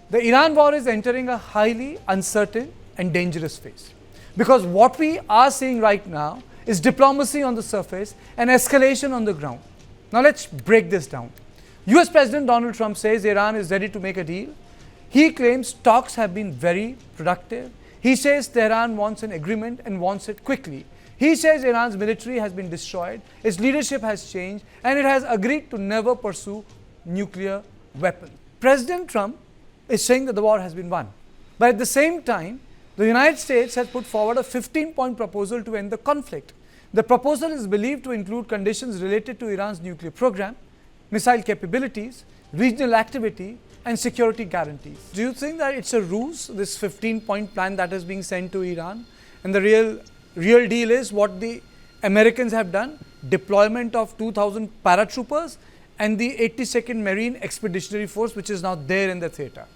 The Iran war is entering a highly uncertain and dangerous phase. Because what we are seeing right now is diplomacy on the surface and escalation on the ground. Now let's break this down. US President Donald Trump says Iran is ready to make a deal. He claims talks have been very productive. He says Tehran wants an agreement and wants it quickly. He says Iran's military has been destroyed, its leadership has changed, and it has agreed to never pursue nuclear weapons. President Trump is saying that the war has been won. But at the same time, the United States has put forward a 15-point proposal to end the conflict. The proposal is believed to include conditions related to Iran's nuclear program, missile capabilities, regional activity, and security guarantees. Do you think that it's a ruse, this 15-point plan that is being sent to Iran? And the real deal is what the Americans have done, deployment of 2,000 paratroopers and the 82nd Marine Expeditionary Force, which is now there in the theater.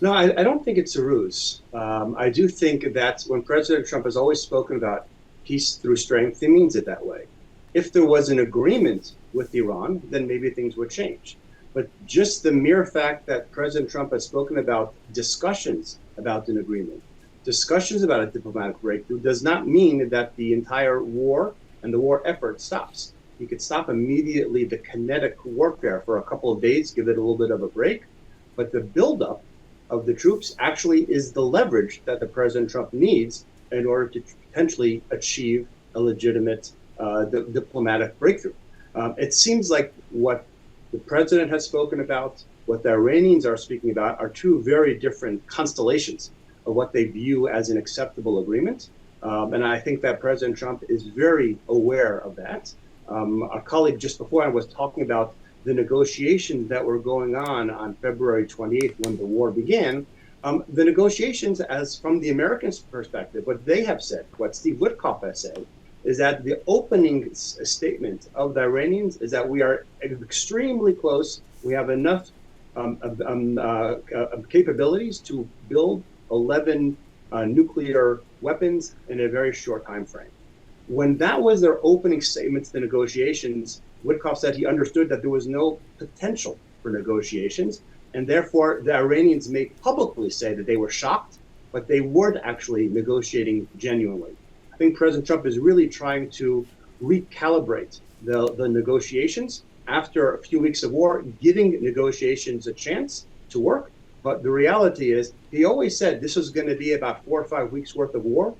No, I don't think it's a ruse. I do think that when President Trump has always spoken about peace through strength, he means it that way. If there was an agreement with Iran, then maybe things would change. But just the mere fact that President Trump has spoken about discussions about an agreement, discussions about a diplomatic breakthrough, does not mean that the entire war and the war effort stops. You could stop immediately the kinetic warfare for a couple of days, give it a little bit of a break. But the buildup of the troops actually is the leverage that the President Trump needs in order to potentially achieve a legitimate diplomatic breakthrough. It seems like what the president has spoken about, what the Iranians are speaking about, are two very different constellations of what they view as an acceptable agreement. And I think that President Trump is very aware of that. Our colleague just before I was talking about the negotiations that were going on February 28th when the war began. The negotiations, as from the Americans' perspective, what they have said, what Steve Witkoff has said, is that the opening statement of the Iranians is that we are extremely close. We have enough capabilities to build 11 nuclear weapons in a very short time frame. When that was their opening statement to the negotiations, Witkoff said he understood that there was no potential for negotiations, and therefore the Iranians may publicly say that they were shocked, but they weren't actually negotiating genuinely. I think President Trump is really trying to recalibrate the negotiations after a few weeks of war, giving negotiations a chance to work. But the reality is, he always said this was going to be about 4 or 5 weeks worth of war.